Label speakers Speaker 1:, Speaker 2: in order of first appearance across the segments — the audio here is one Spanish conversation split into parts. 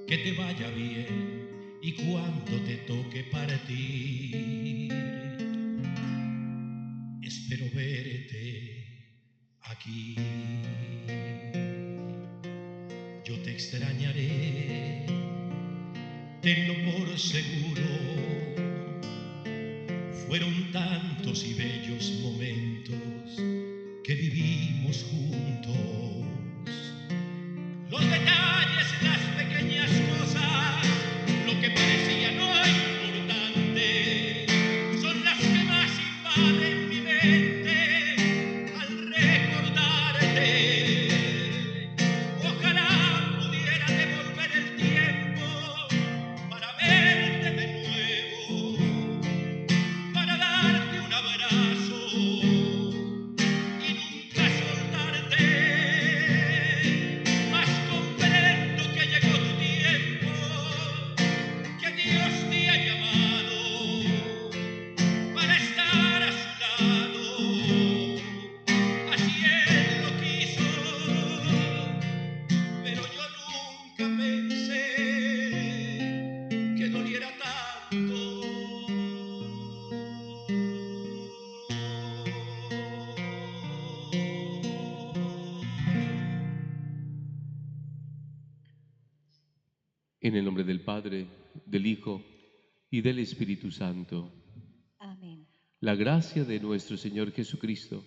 Speaker 1: que te vaya bien y cuando te toque partir, espero verte aquí. Yo te extrañaré, tenlo por seguro. Fueron tantos y bellos momentos que vivimos juntos. Los detalles, las pequeñas cosas, lo que parecía no importante, son las que más invaden mi mente al recordarte. Ojalá pudiera devolver el tiempo para verte de nuevo, para darte un abrazo y nunca soltarte. Mas comprendo que llegó tu tiempo, que Dios te ha llamado para estar a su lado. Así Él lo quiso, pero yo nunca pensé que doliera tanto.
Speaker 2: En el nombre del Padre, del Hijo y del Espíritu Santo.
Speaker 3: Amén.
Speaker 2: La gracia de nuestro Señor Jesucristo,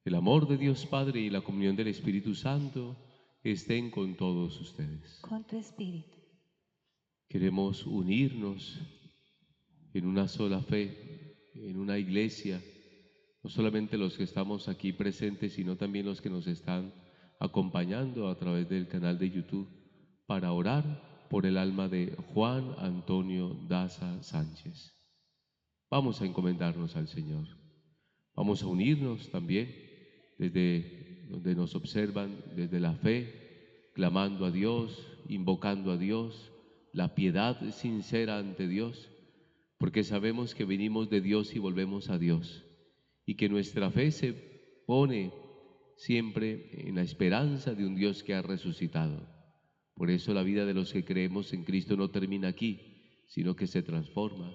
Speaker 2: el amor de Dios Padre y la comunión del Espíritu Santo estén con todos ustedes.
Speaker 3: Con tu espíritu.
Speaker 2: Queremos unirnos en una sola fe, en una iglesia, no solamente los que estamos aquí presentes, sino también los que nos están acompañando a través del canal de YouTube, para orar por el alma de Juan Antonio Daza Sánchez. Vamos a encomendarnos al Señor. Vamos a unirnos también desde donde nos observan, desde la fe, clamando a Dios, invocando a Dios, la piedad sincera ante Dios, porque sabemos que venimos de Dios y volvemos a Dios, y que nuestra fe se pone siempre en la esperanza de un Dios que ha resucitado. Por eso la vida de los que creemos en Cristo no termina aquí, sino que se transforma.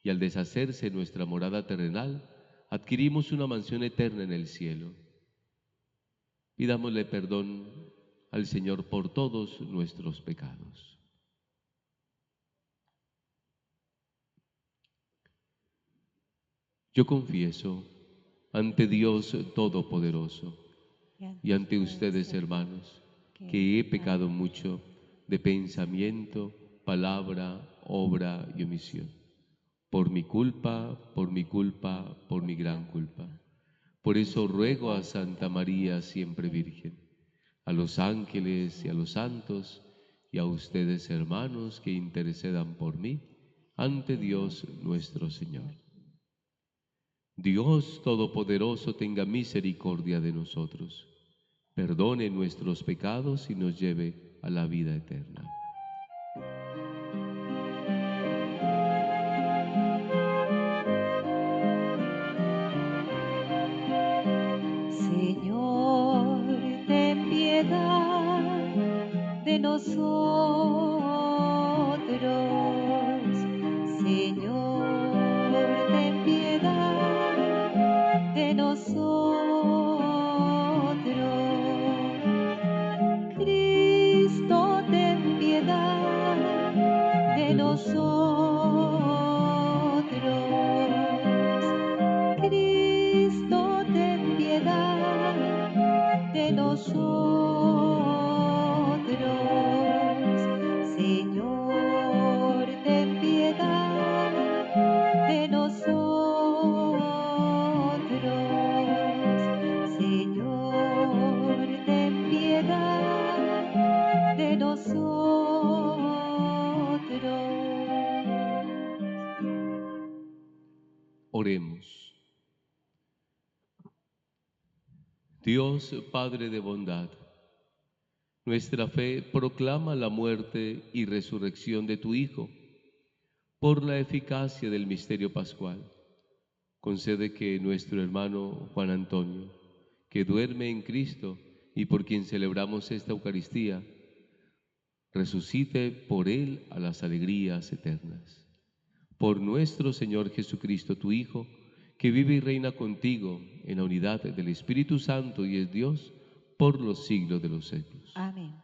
Speaker 2: Y al deshacerse nuestra morada terrenal, adquirimos una mansión eterna en el cielo. Pidámosle perdón al Señor por todos nuestros pecados. Yo confieso ante Dios Todopoderoso y ante ustedes, hermanos, que he pecado mucho de pensamiento, palabra, obra y omisión. Por mi culpa, por mi culpa, por mi gran culpa. Por eso ruego a Santa María, siempre Virgen, a los ángeles y a los santos, y a ustedes, hermanos, que intercedan por mí ante Dios nuestro Señor. Dios Todopoderoso tenga misericordia de nosotros, perdone nuestros pecados y nos lleve a la vida eterna.
Speaker 3: Señor, ten piedad de nosotros. Señor, ten piedad de nosotros. Cristo, ten piedad de nosotros. Cristo, ten piedad de nosotros. Señor, ten piedad de nosotros. Señor, ten piedad de nosotros.
Speaker 2: Oremos. Dios, Padre de bondad, nuestra fe proclama la muerte y resurrección de tu Hijo. Por la eficacia del misterio pascual, concede que nuestro hermano Juan Antonio, que duerme en Cristo y por quien celebramos esta Eucaristía, resucite por él a las alegrías eternas. Por nuestro Señor Jesucristo, tu Hijo, que vive y reina contigo en la unidad del Espíritu Santo y es Dios por los siglos de los siglos.
Speaker 3: Amén.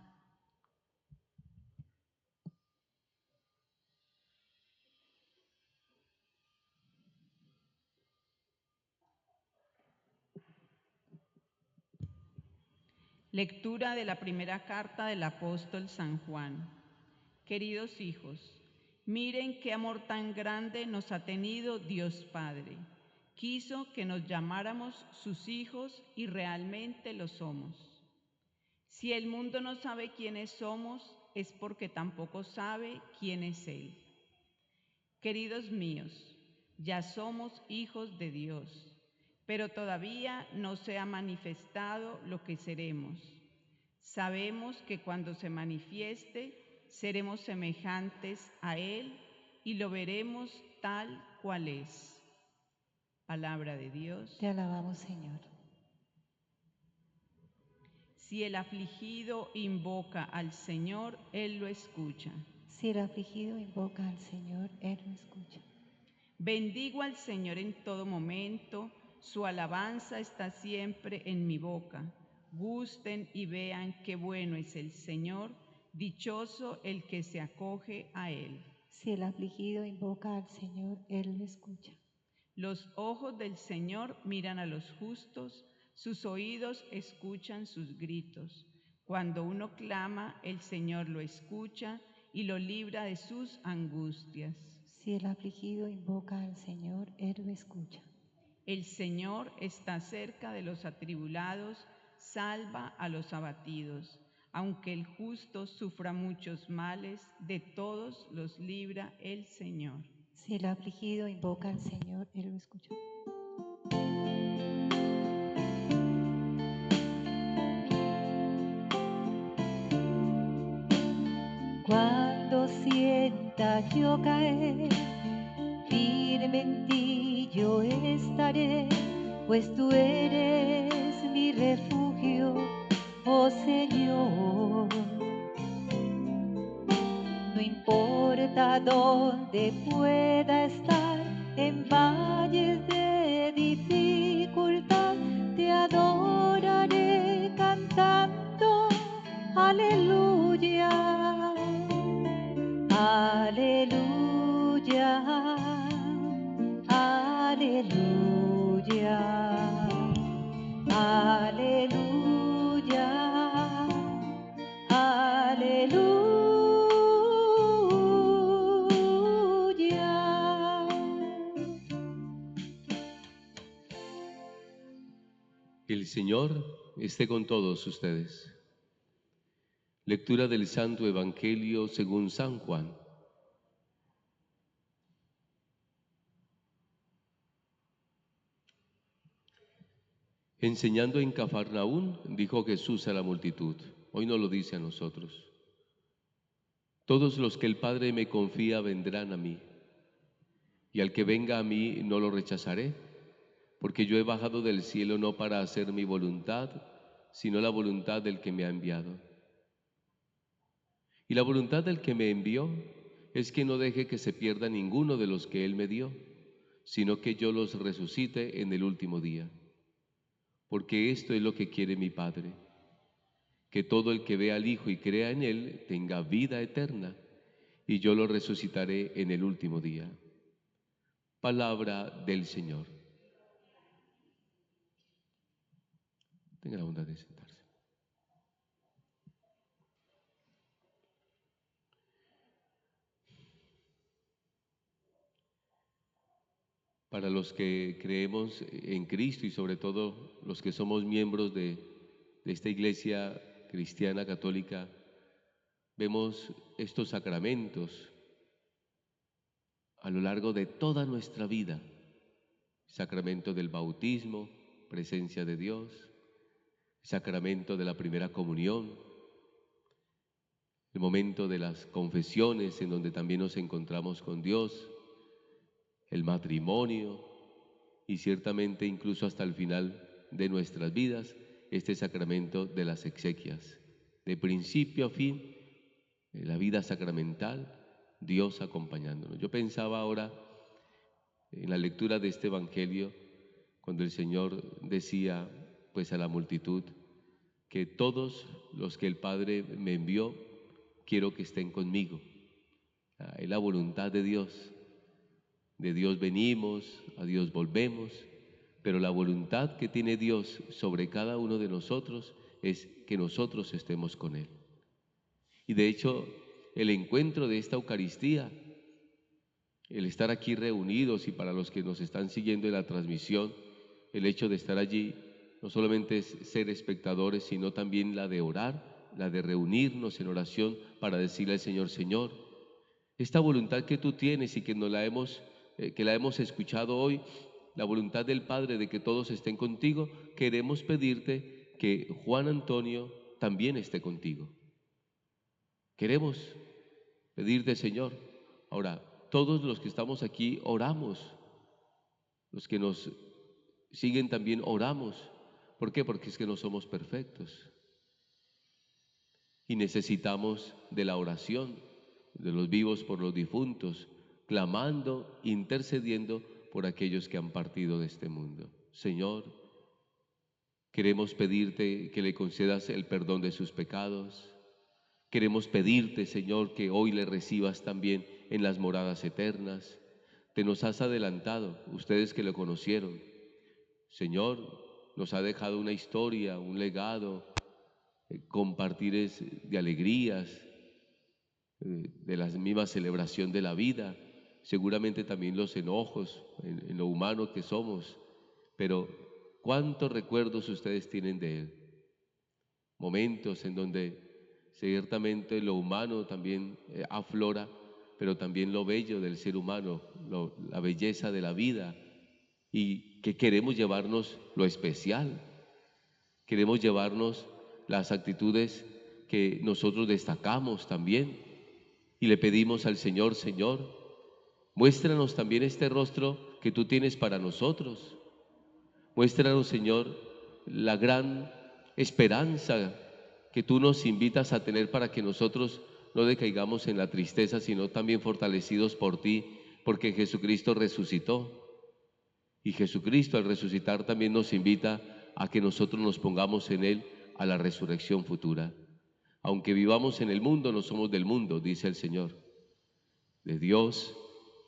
Speaker 4: Lectura de la primera carta del apóstol San Juan. Queridos hijos, miren qué amor tan grande nos ha tenido Dios Padre. Quiso que nos llamáramos sus hijos y realmente lo somos. Si el mundo no sabe quiénes somos, es porque tampoco sabe quién es Él. Queridos míos, ya somos hijos de Dios, pero todavía no se ha manifestado lo que seremos. Sabemos que cuando se manifieste, seremos semejantes a Él y lo veremos tal cual es. Palabra de Dios.
Speaker 3: Te alabamos, Señor.
Speaker 4: Si el afligido invoca al Señor, Él lo escucha.
Speaker 3: Si el afligido invoca al Señor, Él lo escucha.
Speaker 4: Bendigo al Señor en todo momento, su alabanza está siempre en mi boca. Gusten y vean qué bueno es el Señor, dichoso el que se acoge a Él.
Speaker 3: Si el afligido invoca al Señor, Él lo escucha.
Speaker 4: Los ojos del Señor miran a los justos, sus oídos escuchan sus gritos. Cuando uno clama, el Señor lo escucha y lo libra de sus angustias.
Speaker 3: Si el afligido invoca al Señor, Él lo escucha.
Speaker 4: El Señor está cerca de los atribulados, salva a los abatidos. Aunque el justo sufra muchos males, de todos los libra el Señor.
Speaker 3: Si el afligido invoca al Señor, Él lo escucha. Cuando sienta yo caer, firme en ti yo estaré, pues tú eres mi refugio, oh Señor. No importa dónde pueda estar, en valles de dificultad, te adoraré cantando, aleluya, aleluya, aleluya, aleluya, aleluya.
Speaker 2: El Señor esté con todos ustedes. Lectura del Santo Evangelio según San Juan. Enseñando en Cafarnaún, dijo Jesús a la multitud, hoy no lo dice a nosotros: todos los que el Padre me confía vendrán a mí, y al que venga a mí no lo rechazaré, porque yo he bajado del cielo no para hacer mi voluntad, sino la voluntad del que me ha enviado. Y la voluntad del que me envió es que no deje que se pierda ninguno de los que Él me dio, sino que yo los resucite en el último día. Porque esto es lo que quiere mi Padre, que todo el que vea al Hijo y crea en Él tenga vida eterna, y yo lo resucitaré en el último día. Palabra del Señor. Tenga la bondad de sentarse. Para los que creemos en Cristo y sobre todo los que somos miembros de esta iglesia cristiana católica, vemos estos sacramentos a lo largo de toda nuestra vida. Sacramento del bautismo, presencia de Dios, sacramento de la primera comunión, el momento de las confesiones en donde también nos encontramos con Dios, el matrimonio y ciertamente incluso hasta el final de nuestras vidas, este sacramento de las exequias. De principio a fin la vida sacramental, Dios acompañándonos. Yo pensaba ahora en la lectura de este Evangelio, cuando el Señor decía pues a la multitud que todos los que el Padre me envió, quiero que estén conmigo. Es la voluntad de Dios venimos, a Dios volvemos, pero la voluntad que tiene Dios sobre cada uno de nosotros es que nosotros estemos con Él. Y de hecho, el encuentro de esta Eucaristía, el estar aquí reunidos, y para los que nos están siguiendo en la transmisión, el hecho de estar allí no solamente es ser espectadores, sino también la de orar, la de reunirnos en oración para decirle al Señor: Señor, esta voluntad que tú tienes y que la hemos escuchado hoy, la voluntad del Padre de que todos estén contigo, queremos pedirte que Juan Antonio también esté contigo. Queremos pedirte, Señor. Ahora, todos los que estamos aquí oramos, los que nos siguen también oramos. ¿Por qué? Porque es que no somos perfectos y necesitamos de la oración de los vivos por los difuntos, clamando, intercediendo por aquellos que han partido de este mundo. Señor, queremos pedirte que le concedas el perdón de sus pecados. Queremos pedirte, Señor, que hoy le recibas también en las moradas eternas. Te nos has adelantado, ustedes que lo conocieron. Señor, nos ha dejado una historia, un legado, compartires de alegrías, de la misma celebración de la vida, seguramente también los enojos en lo humano que somos, pero ¿cuántos recuerdos ustedes tienen de Él? Momentos en donde ciertamente lo humano también aflora, pero también lo bello del ser humano, la belleza de la vida, y que queremos llevarnos lo especial, queremos llevarnos las actitudes que nosotros destacamos también, y le pedimos al Señor: Señor, muéstranos también este rostro que tú tienes para nosotros. Muéstranos, Señor, la gran esperanza que tú nos invitas a tener para que nosotros no decaigamos en la tristeza, sino también fortalecidos por ti, porque Jesucristo resucitó. Y Jesucristo, al resucitar, también nos invita a que nosotros nos pongamos en Él a la resurrección futura. Aunque vivamos en el mundo, no somos del mundo, dice el Señor. De Dios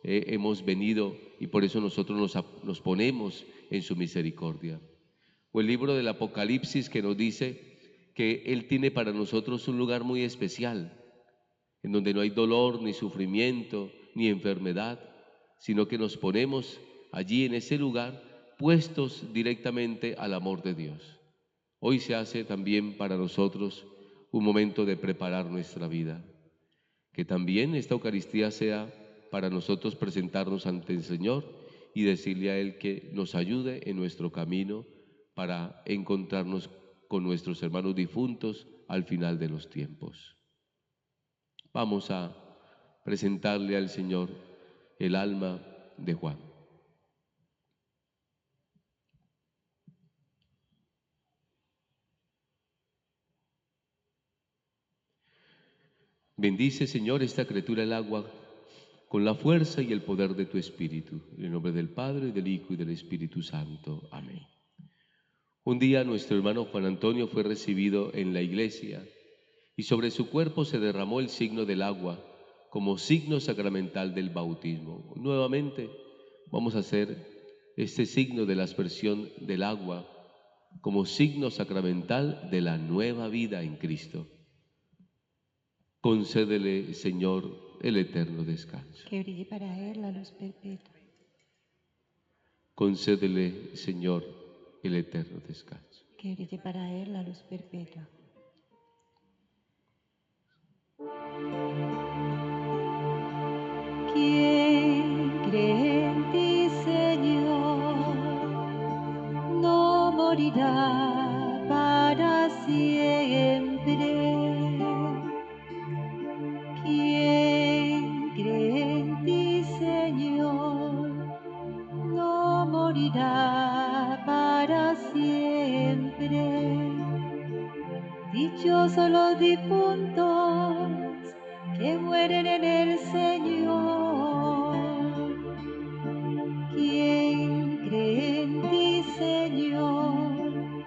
Speaker 2: hemos venido, y por eso nosotros nos ponemos en su misericordia. O el libro del Apocalipsis, que nos dice que Él tiene para nosotros un lugar muy especial, en donde no hay dolor, ni sufrimiento, ni enfermedad, sino que nos ponemos allí en ese lugar, puestos directamente al amor de Dios. Hoy se hace también para nosotros un momento de preparar nuestra vida. Que también esta Eucaristía sea para nosotros presentarnos ante el Señor y decirle a Él que nos ayude en nuestro camino para encontrarnos con nuestros hermanos difuntos al final de los tiempos. Vamos a presentarle al Señor el alma de Juan. Bendice, Señor, esta criatura el agua con la fuerza y el poder de tu Espíritu. En el nombre del Padre, del Hijo y del Espíritu Santo. Amén. Un día nuestro hermano Juan Antonio fue recibido en la iglesia y sobre su cuerpo se derramó el signo del agua como signo sacramental del bautismo. Nuevamente vamos a hacer este signo de la aspersión del agua como signo sacramental de la nueva vida en Cristo. Concédele, Señor, el eterno descanso.
Speaker 3: Que brille para él la luz perpetua.
Speaker 2: Concédele, Señor, el eterno descanso.
Speaker 3: Que brille para él la luz perpetua. ¿Quién cree en ti, Señor? No morirá para siempre. ¿Quién cree en ti, Señor? No morirá para siempre. que mueren en el Señor. Quien cree en ti, Señor,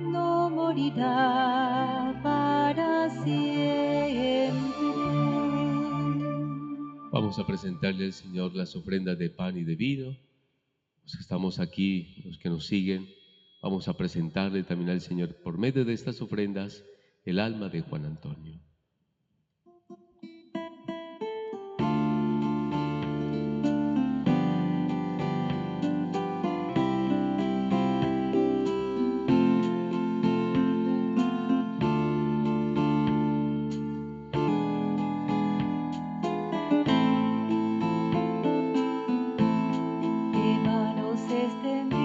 Speaker 3: no morirá para siempre.
Speaker 2: Vamos a presentarle al Señor las ofrendas de pan y de vino. Los que estamos aquí, los que nos siguen, vamos a presentarle también al Señor por medio de estas ofrendas el alma de Juan Antonio.
Speaker 3: De manos extendidas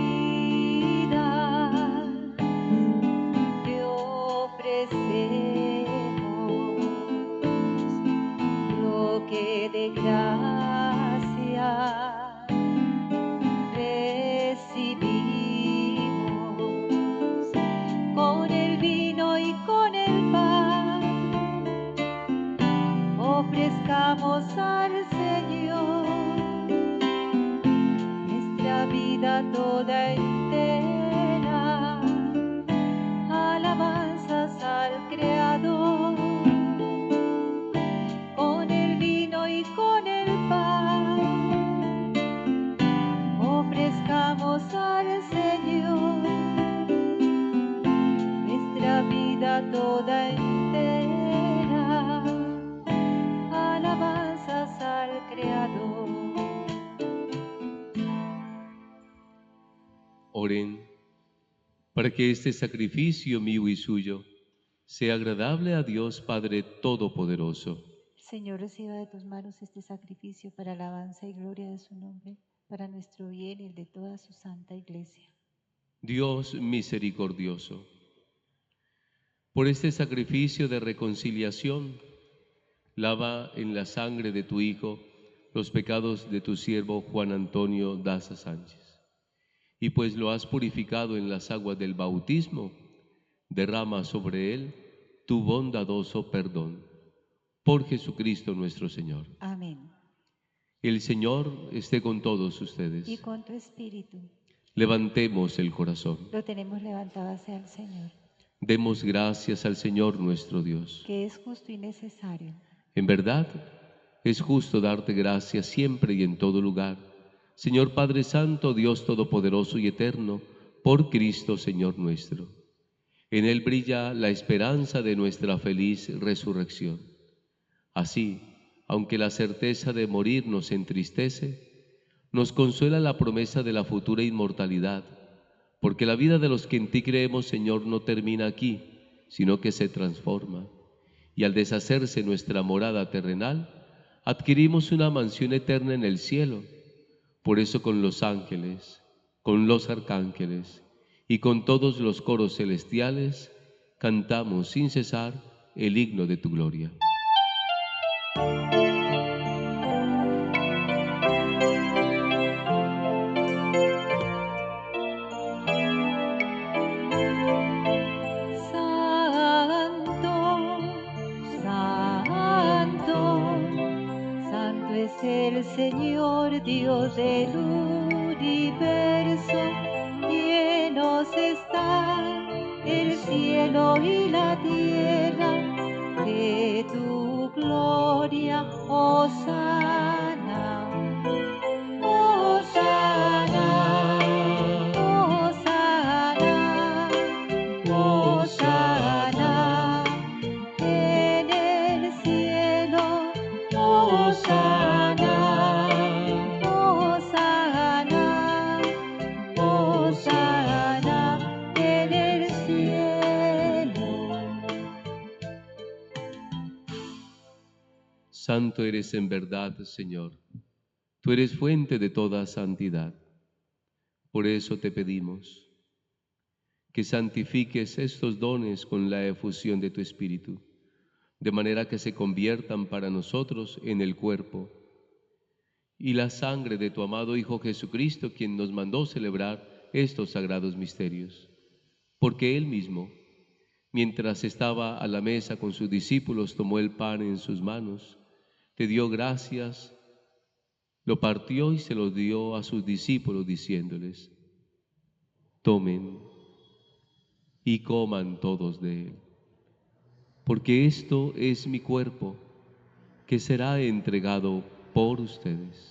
Speaker 3: te ofrecemos lo que de gracia recibimos con el vino y con el pan. Ofrezcamos al Señor nuestra vida toda entera, alabanzas al Creador. Con el vino y con el pan, ofrezcamos al Señor nuestra vida toda entera, alabanzas al Creador.
Speaker 2: Oren para que este sacrificio mío y suyo sea agradable a Dios Padre Todopoderoso.
Speaker 3: Señor, reciba de tus manos este sacrificio para alabanza y gloria de su nombre, para nuestro bien y el de toda su santa iglesia.
Speaker 2: Dios misericordioso, por este sacrificio de reconciliación, lava en la sangre de tu Hijo los pecados de tu siervo Juan Antonio Daza Sánchez. Y pues lo has purificado en las aguas del bautismo, derrama sobre él tu bondadoso perdón. Por Jesucristo nuestro Señor.
Speaker 3: Amén.
Speaker 2: El Señor esté con todos ustedes.
Speaker 3: Y con tu espíritu.
Speaker 2: Levantemos el corazón.
Speaker 3: Lo tenemos levantado hacia el Señor,
Speaker 2: Demos gracias al Señor nuestro Dios.
Speaker 3: que es justo y necesario.
Speaker 2: En verdad, es justo darte gracias siempre y en todo lugar, Señor Padre Santo, Dios Todopoderoso y Eterno, por Cristo Señor nuestro. En Él brilla la esperanza de nuestra feliz resurrección. Así, aunque la certeza de morir nos entristece, nos consuela la promesa de la futura inmortalidad, porque la vida de los que en ti creemos, Señor, no termina aquí, sino que se transforma. Y al deshacerse nuestra morada terrenal, adquirimos una mansión eterna en el cielo. Por eso con los ángeles, con los arcángeles y con todos los coros celestiales, cantamos sin cesar el himno de tu gloria.
Speaker 3: Santo es el Señor, Dios del universo. Llenos están el cielo y la tierra de tu gloria, Hosana. Hosana, Hosana, Hosana en el cielo. Hosana, Hosana, Hosana en el cielo.
Speaker 2: Santo eres en verdad, Señor. Tú eres fuente de toda santidad. Por eso te pedimos que santifiques estos dones con la efusión de tu Espíritu, de manera que se conviertan para nosotros en el cuerpo y la sangre de tu amado Hijo Jesucristo, quien nos mandó celebrar estos sagrados misterios. Porque Él mismo, mientras estaba a la mesa con sus discípulos, tomó el pan en sus manos te dio gracias, lo partió y se lo dio a sus discípulos diciéndoles: tomen y coman todos de él, porque esto es mi cuerpo que será entregado por ustedes.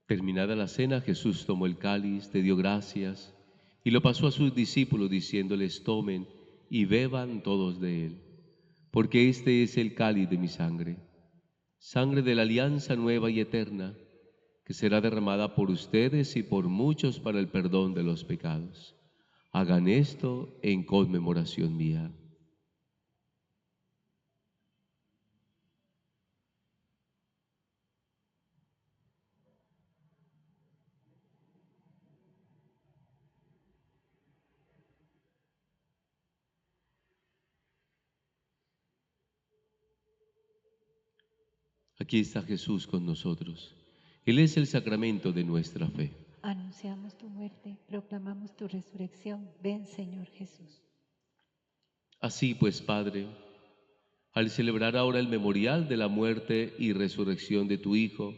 Speaker 2: Terminada la cena, Jesús tomó el cáliz, te dio gracias y lo pasó a sus discípulos diciéndoles: tomen y beban todos de él, porque este es el cáliz de mi sangre, sangre de la alianza nueva y eterna, que será derramada por ustedes y por muchos para el perdón de los pecados. Hagan esto en conmemoración mía. Aquí está Jesús con nosotros. Él es el sacramento de nuestra fe.
Speaker 3: Anunciamos tu muerte, proclamamos tu resurrección. Ven, Señor Jesús.
Speaker 2: Así pues, Padre, al celebrar ahora el memorial de la muerte y resurrección de tu Hijo,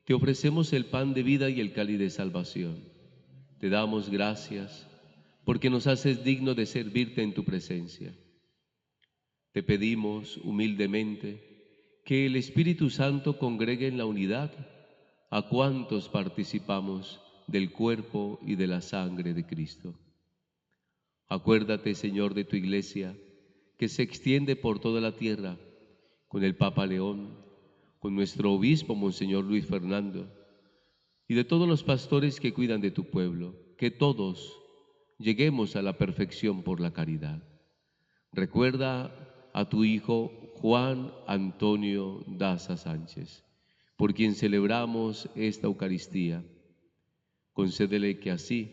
Speaker 2: te ofrecemos el pan de vida y el cáliz de salvación. Te damos gracias porque nos haces digno de servirte en tu presencia. Te pedimos humildemente que el Espíritu Santo congregue en la unidad a cuantos participamos del cuerpo y de la sangre de Cristo. Acuérdate, Señor, de tu Iglesia, que se extiende por toda la tierra, con el Papa León, con nuestro obispo, Monseñor Luis Fernando, y de todos los pastores que cuidan de tu pueblo, que todos lleguemos a la perfección por la caridad. Recuerda a tu hijo Juan Antonio Daza Sánchez, por quien celebramos esta Eucaristía. Concédele que así,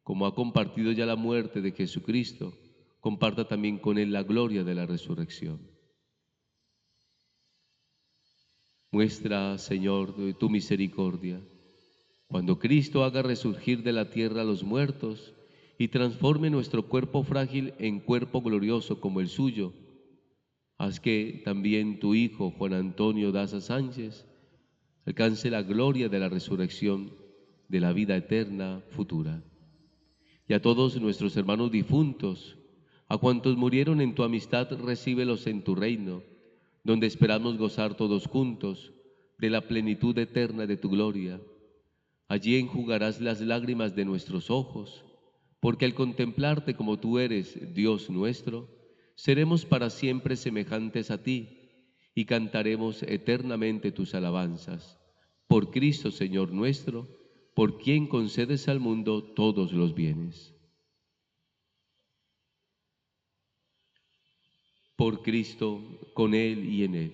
Speaker 2: como ha compartido ya la muerte de Jesucristo, comparta también con él la gloria de la resurrección. Muestra, Señor, tu misericordia, cuando Cristo haga resurgir de la tierra a los muertos y transforme nuestro cuerpo frágil en cuerpo glorioso como el suyo. Haz que también tu Hijo, Juan Antonio Daza Sánchez, alcance la gloria de la resurrección, de la vida eterna futura. Y a todos nuestros hermanos difuntos, a cuantos murieron en tu amistad, recíbelos en tu reino, donde esperamos gozar todos juntos de la plenitud eterna de tu gloria. Allí enjugarás las lágrimas de nuestros ojos, porque al contemplarte como tú eres, Dios nuestro, seremos para siempre semejantes a ti y cantaremos eternamente tus alabanzas. Por Cristo, Señor nuestro, por quien concedes al mundo todos los bienes. Por Cristo, con Él y en Él.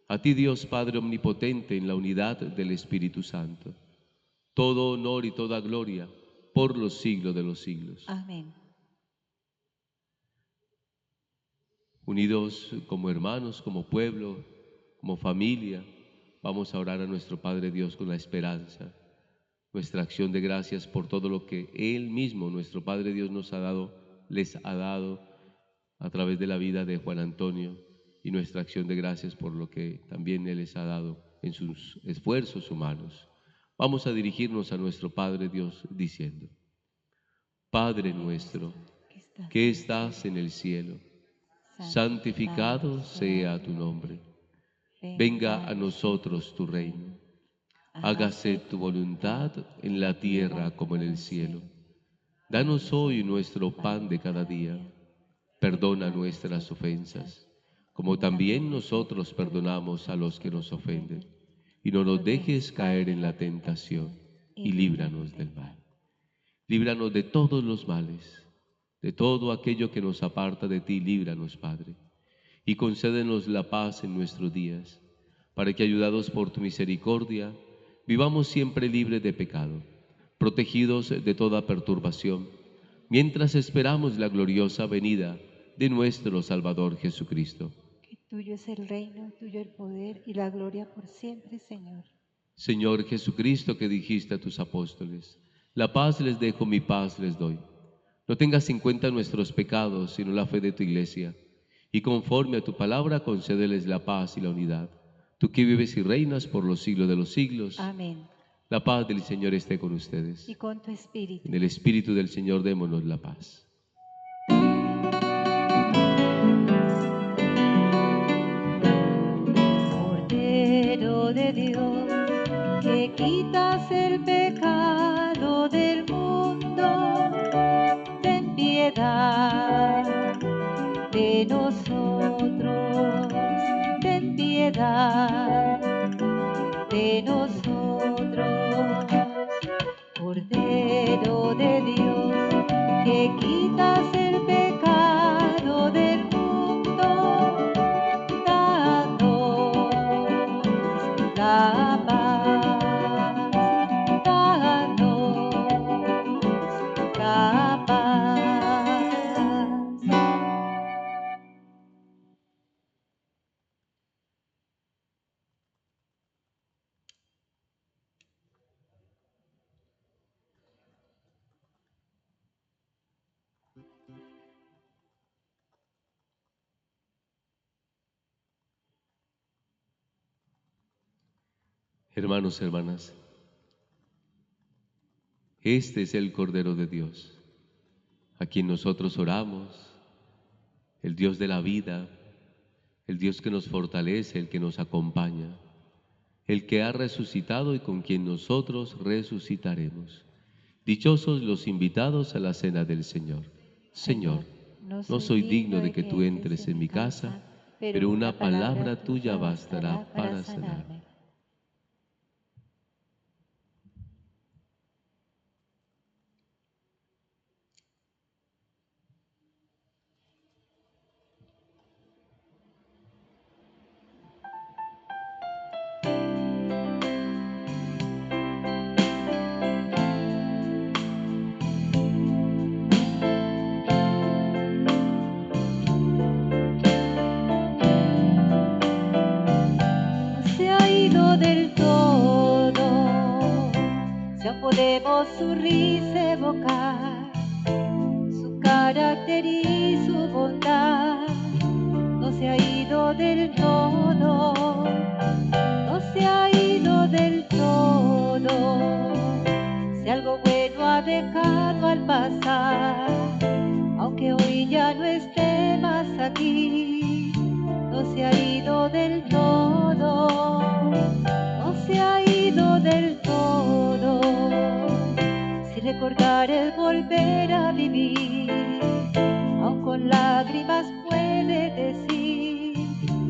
Speaker 2: A ti, Dios Padre omnipotente, en la unidad del Espíritu Santo, todo honor y toda gloria por los siglos de los siglos.
Speaker 3: Amén.
Speaker 2: Unidos como hermanos, como pueblo, como familia, vamos a orar a nuestro Padre Dios con la esperanza, nuestra acción de gracias por todo lo que Él mismo, nuestro Padre Dios, nos ha dado, les ha dado a través de la vida de Juan Antonio, y nuestra acción de gracias por lo que también Él les ha dado en sus esfuerzos humanos. Vamos a dirigirnos a nuestro Padre Dios diciendo: Padre nuestro, que estás en el cielo, santificado sea tu nombre. Venga a nosotros tu reino. Hágase tu voluntad en la tierra como en el cielo. Danos hoy nuestro pan de cada día. Perdona nuestras ofensas, como también nosotros perdonamos a los que nos ofenden. Y no nos dejes caer en la tentación, y líbranos del mal. Líbranos de todos los males, de todo aquello que nos aparta de ti, líbranos, Padre. Y concédenos la paz en nuestros días, para que, ayudados por tu misericordia, vivamos siempre libres de pecado, protegidos de toda perturbación, mientras esperamos la gloriosa venida de nuestro Salvador Jesucristo.
Speaker 3: Que tuyo es el reino, tuyo el poder y la gloria por siempre, Señor.
Speaker 2: Señor Jesucristo, que dijiste a tus apóstoles, la paz les dejo, mi paz les doy. No tengas en cuenta nuestros pecados, sino la fe de tu Iglesia, y conforme a tu palabra concédeles la paz y la unidad. Tú que vives y reinas por los siglos de los siglos.
Speaker 3: Amén.
Speaker 2: La paz del Señor esté con ustedes.
Speaker 3: Y con tu espíritu.
Speaker 2: En el Espíritu del Señor démonos la paz.
Speaker 3: Cordero de Dios, que quitas el pecado del mundo, ten piedad de nosotros, ten piedad de nosotros. Cordero de Dios, que quitas el pecado del mundo, danos la paz, danos la paz.
Speaker 2: Hermanos, hermanas, este es el Cordero de Dios, a quien nosotros oramos, el Dios de la vida, el Dios que nos fortalece, el que nos acompaña, el que ha resucitado y con quien nosotros resucitaremos. Dichosos los invitados a la cena del Señor. Señor, no soy digno de que tú entres en mi casa, pero una palabra tuya bastará para sanarme. Del todo, ya podemos su risa evocar, su carácter y su bondad. No se ha ido del todo, no se ha ido del todo. Si algo bueno ha dejado al pasar, aunque hoy ya no esté más aquí, no se ha ido del todo. No se ha ido del todo. Si recordar el volver a vivir, aun con lágrimas puede decir,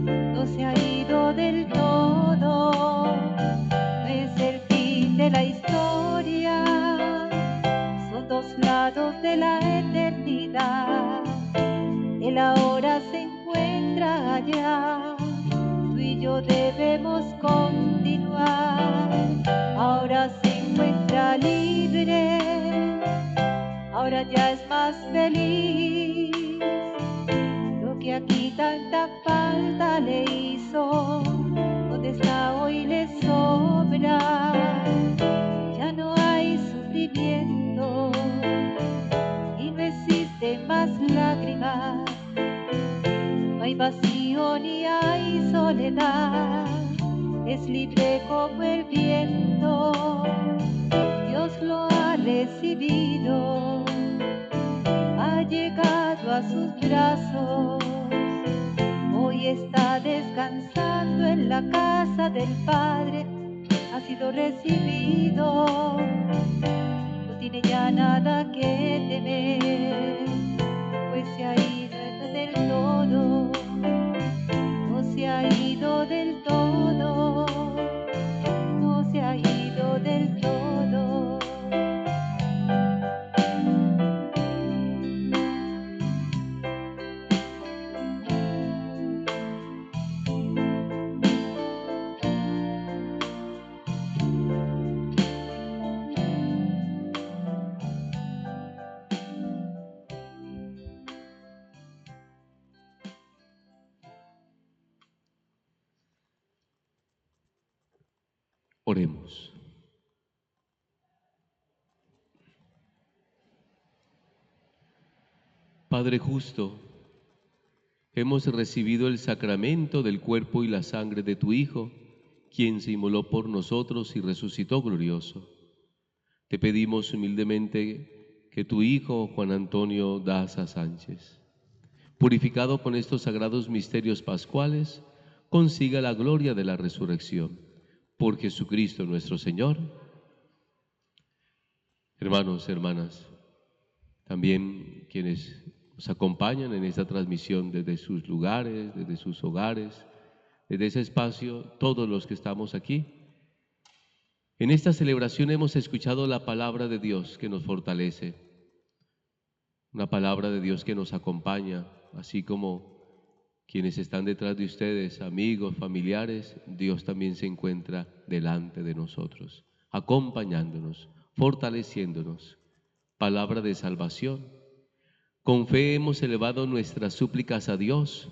Speaker 2: no se ha ido del todo. No es el fin de la historia, son dos lados de la eternidad. El ahora se encuentra allá, tú y yo debemos continuar. Ahora se encuentra libre, ahora ya es más feliz. Lo que aquí tanta falta le hizo, donde está hoy le sobra. Ya no hay sufrimiento y no existen más lágrimas. No hay vacío ni hay soledad, es libre como el viento. Dios lo ha recibido, ha llegado a sus brazos. Hoy está descansando en la casa del Padre, ha sido recibido. No tiene ya nada que temer, pues se ha ido del todo. No se ha ido del todo, no se ha ido del todo. Oremos. Padre justo, hemos recibido el sacramento del cuerpo y la sangre de tu Hijo, quien se inmoló por nosotros y resucitó glorioso. Te pedimos humildemente que tu Hijo, Juan Antonio Daza Sánchez, purificado con estos sagrados misterios pascuales, consiga la gloria de la resurrección. Por Jesucristo nuestro Señor. Hermanos, hermanas, también quienes nos acompañan en esta transmisión desde sus lugares, desde sus hogares, desde ese espacio, todos los que estamos aquí. En esta celebración hemos escuchado la palabra de Dios que nos fortalece, una palabra de Dios que nos acompaña, así como quienes están detrás de ustedes, amigos, familiares, Dios también se encuentra delante de nosotros, acompañándonos, fortaleciéndonos. Palabra de salvación. Con fe hemos elevado nuestras súplicas a Dios.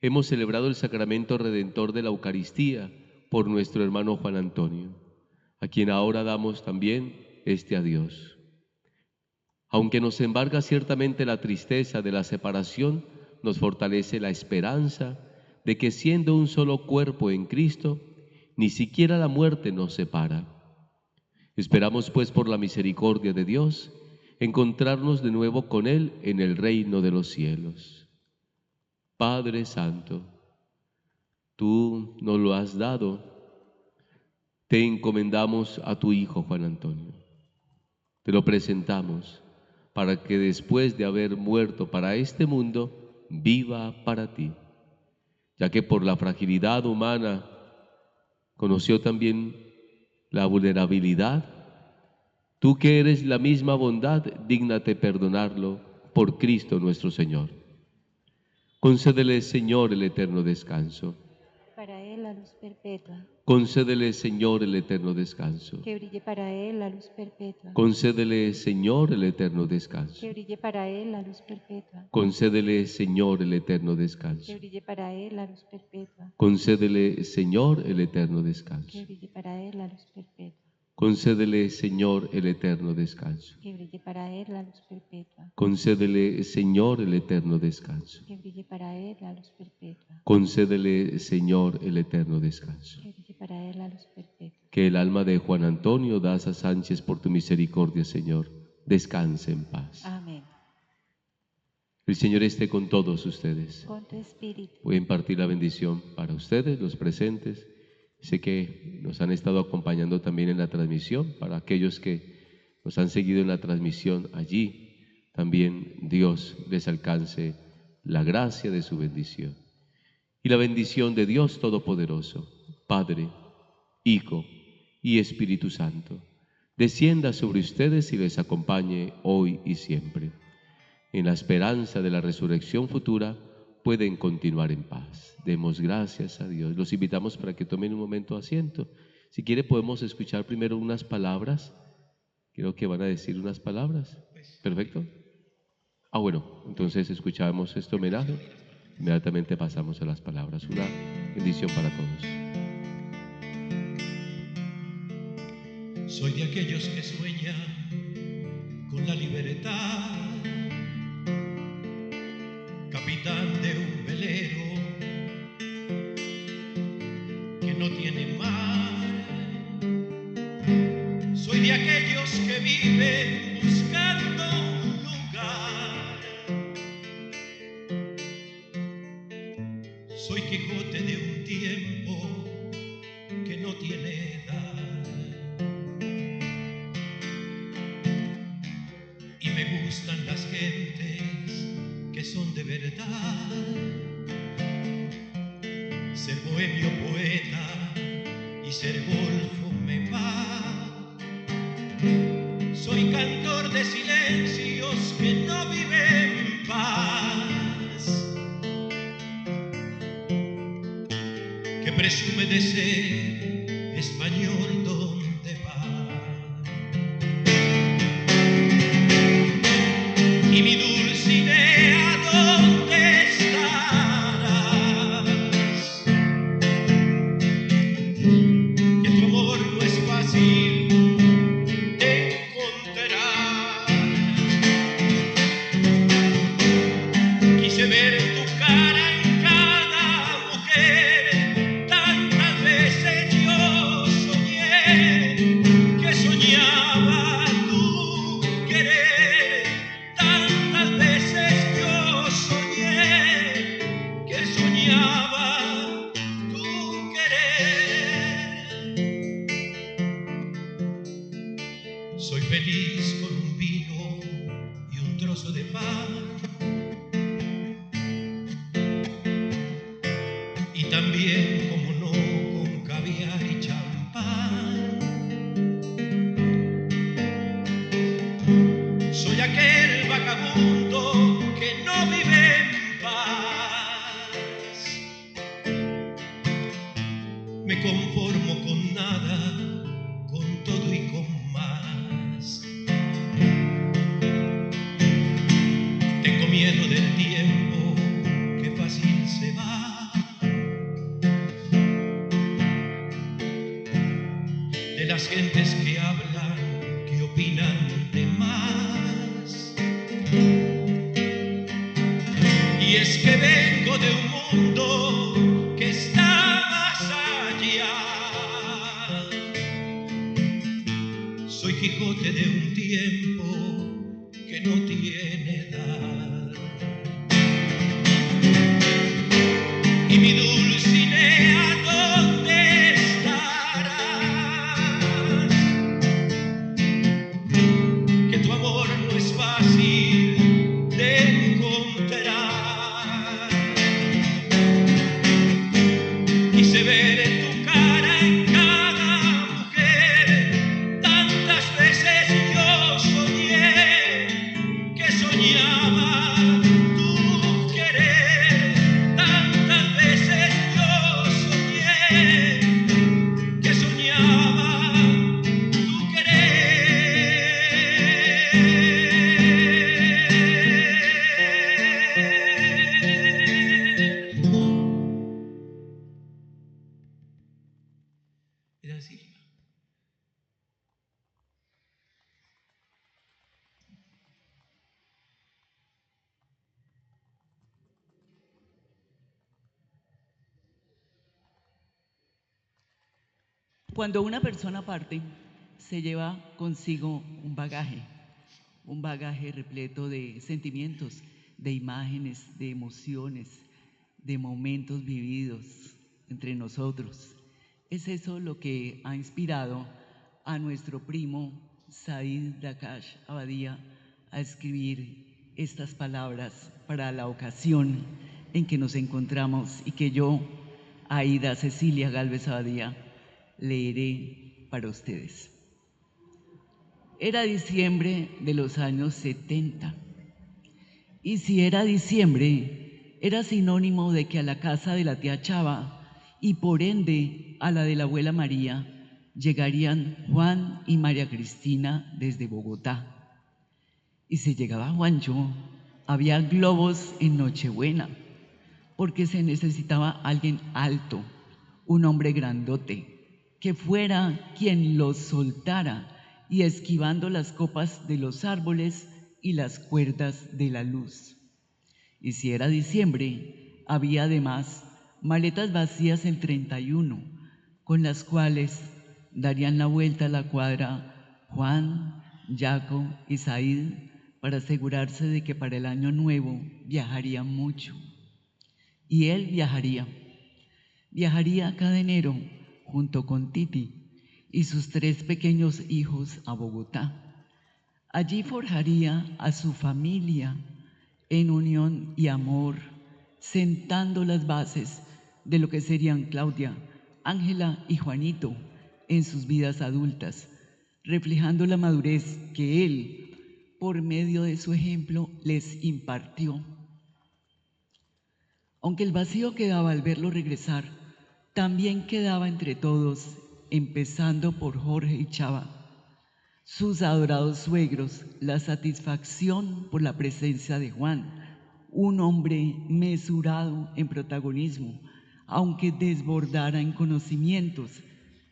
Speaker 2: Hemos celebrado el sacramento redentor de la Eucaristía por nuestro hermano Juan Antonio, a quien ahora damos también este adiós. Aunque nos embarga ciertamente la tristeza de la separación, nos fortalece la esperanza de que siendo un solo cuerpo en Cristo, ni siquiera la muerte nos separa. Esperamos pues por la misericordia de Dios, encontrarnos de nuevo con Él en el reino de los cielos. Padre Santo, tú nos lo has dado, te encomendamos a tu Hijo Juan Antonio. Te lo presentamos para que después de haber muerto para este mundo, viva para ti, ya que por la fragilidad humana conoció también la vulnerabilidad. Tú que eres la misma bondad, dígnate perdonarlo por Cristo nuestro Señor. Concédele, Señor, el eterno descanso.
Speaker 3: Para él la luz perpetua.
Speaker 2: Concédele, Señor, el eterno descanso.
Speaker 3: Que brille para él la luz perpetua.
Speaker 2: Concédele, Señor, el eterno descanso.
Speaker 3: Que brille para él la luz perpetua.
Speaker 2: Concédele, Señor, el eterno descanso.
Speaker 3: Que brille para él la luz perpetua.
Speaker 2: Concédele, Señor, el eterno descanso.
Speaker 3: Que brille para él la luz perpetua.
Speaker 2: Concédele, Señor, el eterno descanso.
Speaker 3: Que brille para él la luz perpetua.
Speaker 2: Concédele, Señor, el eterno descanso.
Speaker 3: Que brille para él la luz perpetua.
Speaker 2: Concédele, Señor, el eterno descanso.
Speaker 3: Que brille para él la luz perpetua.
Speaker 2: Que el alma de Juan Antonio Daza Sánchez, por tu misericordia, Señor, descanse en paz.
Speaker 3: Amén.
Speaker 2: El Señor esté con todos ustedes.
Speaker 3: Con tu espíritu.
Speaker 2: Voy a impartir la bendición para ustedes, los presentes. Sé que nos han estado acompañando también en la transmisión. Para aquellos que nos han seguido en la transmisión allí, también Dios les alcance la gracia de su bendición. Y la bendición de Dios Todopoderoso, Padre, Hijo y Espíritu Santo, descienda sobre ustedes y les acompañe hoy y siempre. En la esperanza de la resurrección futura, pueden continuar en paz. Demos gracias a Dios. Los invitamos para que tomen un momento asiento. Si quiere podemos escuchar primero unas palabras. Creo que van a decir unas palabras. ¿Perfecto? Bueno, entonces escuchamos este homenaje. Inmediatamente pasamos a las palabras. Una bendición para todos.
Speaker 1: Soy de aquellos que sueñan con la libertad, capitán de un velero que no tiene mar. Soy de aquellos que viven buscando un lugar. Soy Quijote de un tiempo que no tiene edad. Y me gustan las gentes que son de verdad. Ser bohemio poeta y ser golfo me va. Soy cantor de silencios que no viven en paz, que presume de ser español donde va. Y mi Dulcinea, ¿dónde estarás? Que tu amor feliz con un vino y un trozo de pan. Y también, como no, con caviar y champán. Soy aquel vagabundo que no vive en paz. Me conformo con nada, con todo y con más. Tengo miedo del tiempo que fácil se va, de las gentes que hablan, que opinan de más. Y es que vengo de un mundo que está más allá. Soy Quijote de un tiempo que no tiene edad. Y mi Dulcinea, ¿dónde estarás? Que tu amor no es fácil de encontrar. Quise ver en tu cara, en cada mujer, tantas veces yo soñé que soñaba tu querer. Tantas veces yo soñé que soñaba tu querer. Era así.
Speaker 5: Cuando una persona parte, se lleva consigo un bagaje repleto de sentimientos, de imágenes, de emociones, de momentos vividos entre nosotros. Es eso lo que ha inspirado a nuestro primo Said Dakash Abadía a escribir estas palabras para la ocasión en que nos encontramos y que yo, Aida Cecilia Gálvez Abadía, leeré para ustedes. Era diciembre de los años 70, y si era diciembre, era sinónimo de que a la casa de la tía Chava y por ende a la de la abuela María llegarían Juan y María Cristina desde Bogotá. Y si llegaba Juancho, había globos en Nochebuena, porque se necesitaba alguien alto, un hombre grandote, que fuera quien los soltara y esquivando las copas de los árboles y las cuerdas de la luz. Y si era diciembre, había además maletas vacías el 31, con las cuales darían la vuelta a la cuadra Juan, Jaco y Said para asegurarse de que para el año nuevo viajarían mucho. Y él viajaría cada enero junto con Titi y sus 3 pequeños hijos a Bogotá. Allí forjaría a su familia en unión y amor, sentando las bases de lo que serían Claudia, Ángela y Juanito en sus vidas adultas, reflejando la madurez que él, por medio de su ejemplo, les impartió. Aunque el vacío quedaba al verlo regresar, también quedaba entre todos, empezando por Jorge y Chava, sus adorados suegros, la satisfacción por la presencia de Juan, un hombre mesurado en protagonismo, aunque desbordara en conocimientos,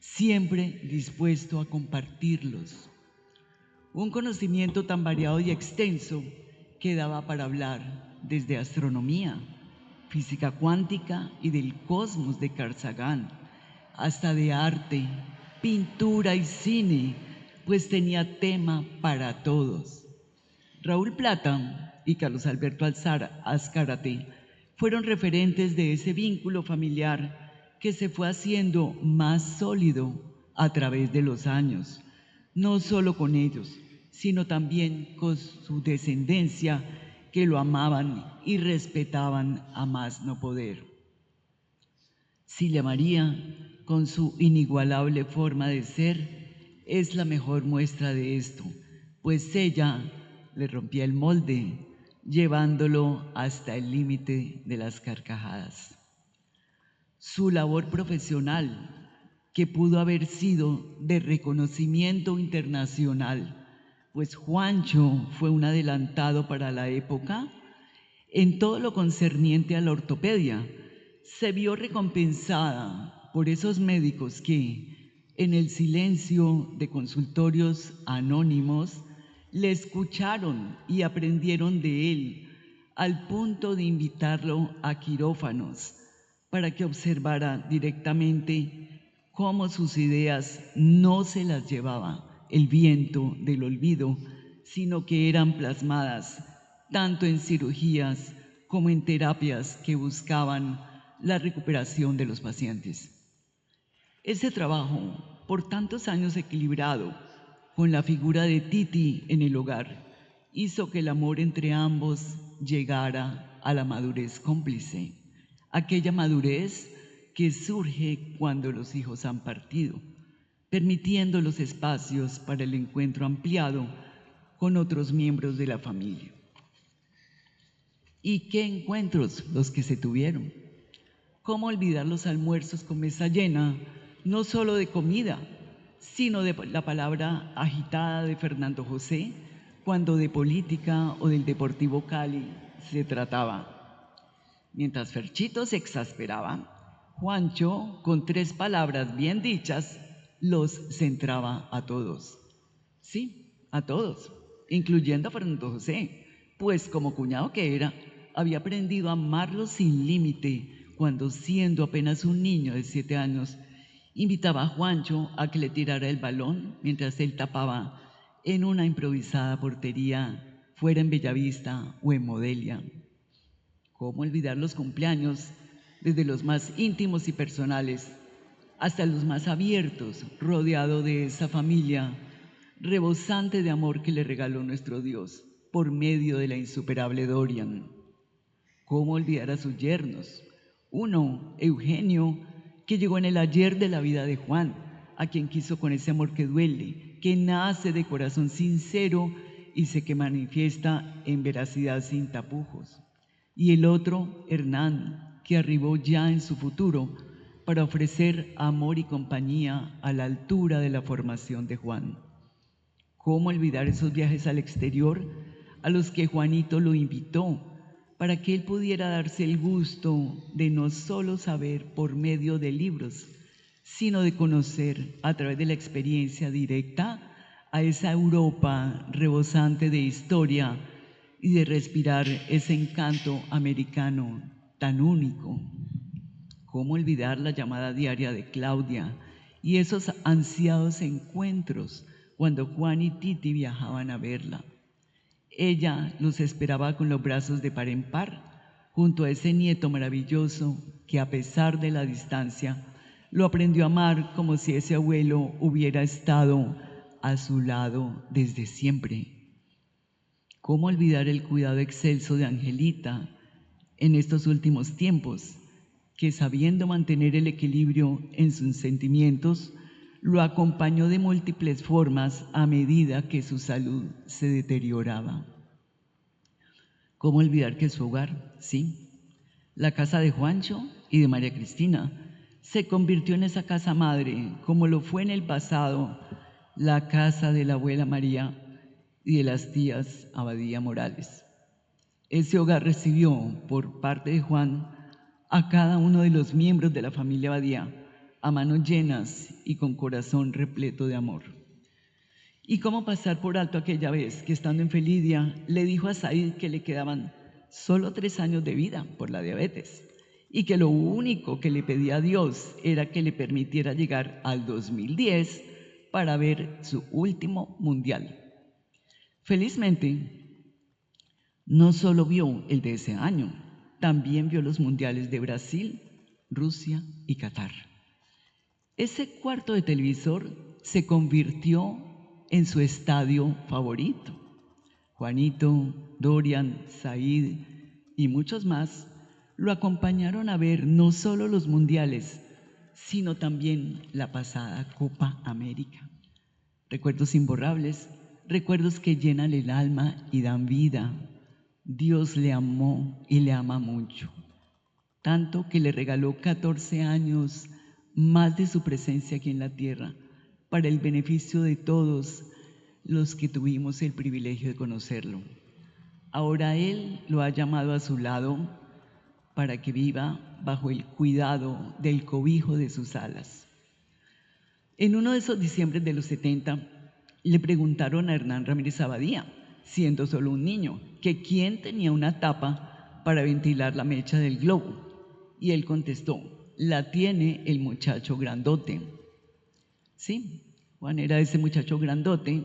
Speaker 5: siempre dispuesto a compartirlos. Un conocimiento tan variado y extenso que daba para hablar desde astronomía, física cuántica y del cosmos de Carl Sagan, hasta de arte, pintura y cine, pues tenía tema para todos. Raúl Plata y Carlos Alberto Azcárate fueron referentes de ese vínculo familiar que se fue haciendo más sólido a través de los años, no solo con ellos, sino también con su descendencia, que lo amaban y respetaban a más no poder. Silvia María, con su inigualable forma de ser, es la mejor muestra de esto, pues ella le rompía el molde, llevándolo hasta el límite de las carcajadas. Su labor profesional, que pudo haber sido de reconocimiento internacional, pues Juancho fue un adelantado para la época en todo lo concerniente a la ortopedia, se vio recompensada por esos médicos que, en el silencio de consultorios anónimos, le escucharon y aprendieron de él, al punto de invitarlo a quirófanos para que observara directamente cómo sus ideas no se las llevaba el viento del olvido, sino que eran plasmadas tanto en cirugías como en terapias que buscaban la recuperación de los pacientes. Ese trabajo, por tantos años equilibrado con la figura de Titi en el hogar, hizo que el amor entre ambos llegara a la madurez cómplice, aquella madurez que surge cuando los hijos han partido, permitiendo los espacios para el encuentro ampliado con otros miembros de la familia. ¿Y qué encuentros los que se tuvieron? ¿Cómo olvidar los almuerzos con mesa llena, no solo de comida, sino de la palabra agitada de Fernando José, cuando de política o del Deportivo Cali se trataba? Mientras Ferchito se exasperaba, Juancho, con 3 palabras bien dichas, los centraba a todos. Sí, a todos, incluyendo a Fernando José, pues como cuñado que era, había aprendido a amarlo sin límite cuando, siendo apenas un niño de 7 años, invitaba a Juancho a que le tirara el balón mientras él tapaba en una improvisada portería, fuera en Bellavista o en Modelia. ¿Cómo olvidar los cumpleaños, desde los más íntimos y personales hasta los más abiertos, rodeado de esa familia rebosante de amor que le regaló nuestro Dios por medio de la insuperable Dorian? ¿Cómo olvidar a sus yernos? Uno, Eugenio, que llegó en el ayer de la vida de Juan, a quien quiso con ese amor que duele, que nace de corazón sincero y se que manifiesta en veracidad sin tapujos. Y el otro, Hernán, que arribó ya en su futuro para ofrecer amor y compañía a la altura de la formación de Juan. ¿Cómo olvidar esos viajes al exterior a los que Juanito lo invitó para que él pudiera darse el gusto de no solo saber por medio de libros, sino de conocer a través de la experiencia directa a esa Europa rebosante de historia y de respirar ese encanto americano tan único? ¿Cómo olvidar la llamada diaria de Claudia y esos ansiados encuentros cuando Juan y Titi viajaban a verla? Ella los esperaba con los brazos de par en par, junto a ese nieto maravilloso que, a pesar de la distancia, lo aprendió a amar como si ese abuelo hubiera estado a su lado desde siempre. ¿Cómo olvidar el cuidado excelso de Angelita en estos últimos tiempos, que, sabiendo mantener el equilibrio en sus sentimientos, lo acompañó de múltiples formas a medida que su salud se deterioraba? ¿Cómo olvidar que su hogar, sí, la casa de Juancho y de María Cristina, se convirtió en esa casa madre, como lo fue en el pasado la casa de la abuela María y de las tías Abadía Morales? Ese hogar recibió por parte de Juan a cada uno de los miembros de la familia Abadía a manos llenas y con corazón repleto de amor. ¿Y cómo pasar por alto aquella vez que, estando en Felidia, le dijo a Said que le quedaban solo 3 años de vida por la diabetes y que lo único que le pedía a Dios era que le permitiera llegar al 2010 para ver su último mundial? Felizmente, no solo vio el de ese año, también vio los mundiales de Brasil, Rusia y Qatar. Ese cuarto de televisor se convirtió en su estadio favorito. Juanito, Dorian, Said y muchos más lo acompañaron a ver no solo los mundiales, sino también la pasada Copa América. Recuerdos imborrables, recuerdos que llenan el alma y dan vida. Dios le amó y le ama mucho, tanto que le regaló 14 años más de su presencia aquí en la tierra, para el beneficio de todos los que tuvimos el privilegio de conocerlo. Ahora Él lo ha llamado a su lado para que viva bajo el cuidado del cobijo de sus alas. En uno de esos diciembres de los 70, le preguntaron a Hernán Ramírez Abadía, siendo solo un niño, que quién tenía una tapa para ventilar la mecha del globo. Y él contestó: la tiene el muchacho grandote. Sí, Juan era ese muchacho grandote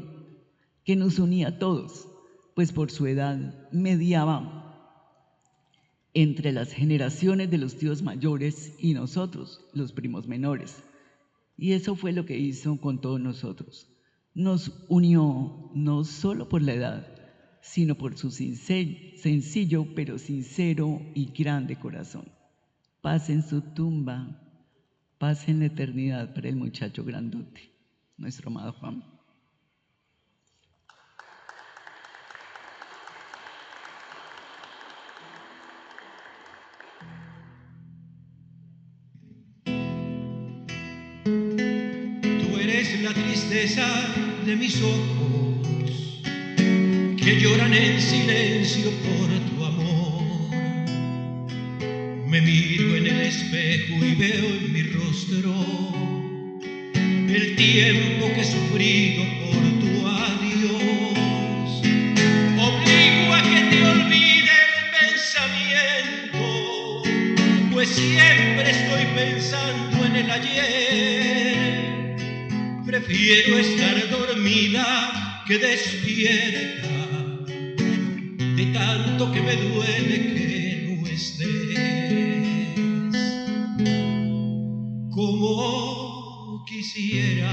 Speaker 5: que nos unía a todos, pues por su edad mediaba entre las generaciones de los tíos mayores y nosotros, los primos menores. Y eso fue lo que hizo con todos nosotros. Nos unió no solo por la edad, sino por su sencillo pero sincero y grande corazón. Paz en su tumba, paz en la eternidad para el muchacho grandote, nuestro amado Juan.
Speaker 1: Tú eres la tristeza de mis ojos, que lloran en silencio por tu amor. Me miro en el espejo y veo en mi rostro el tiempo que he sufrido por tu adiós. Obligo a que te olvide el pensamiento, pues siempre estoy pensando en el ayer. Prefiero estar dormida que despierta, de tanto que me duele que no estés. Como quisiera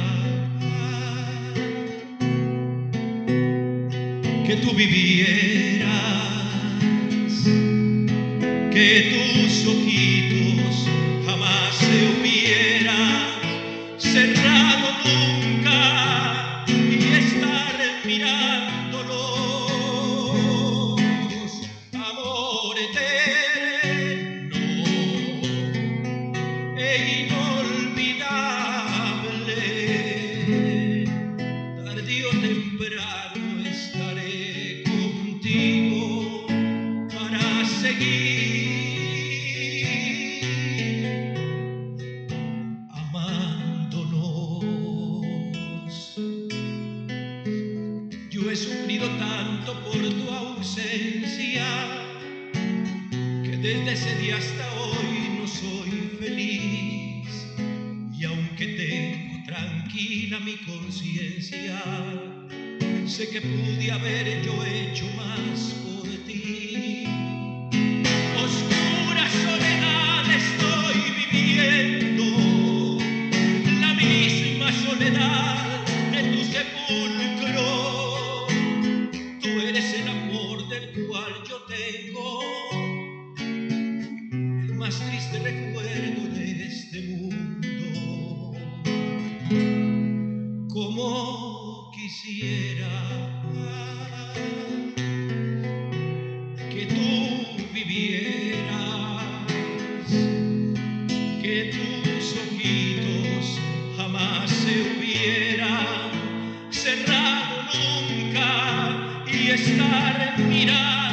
Speaker 1: que tú vivieras, que tus ojitos jamás se hubieran cerrado nunca y estar mirándolos. Amor eterno e inolvidable, tarde o temprano estaré contigo para seguir amándonos. Yo he sufrido tanto por tu ausencia, que desde ese día hasta hoy no soy feliz. Y aunque tengo tranquila mi conciencia, sé que pude haber yo hecho más por ti. Oscura soledad estoy viviendo, la misma soledad de tu sepulcro. Tú eres el amor del cual yo tengo el más triste recuerdo de este mundo. Como quisiera que tú vivieras, que tus ojitos jamás se hubieran cerrado nunca y estar mirando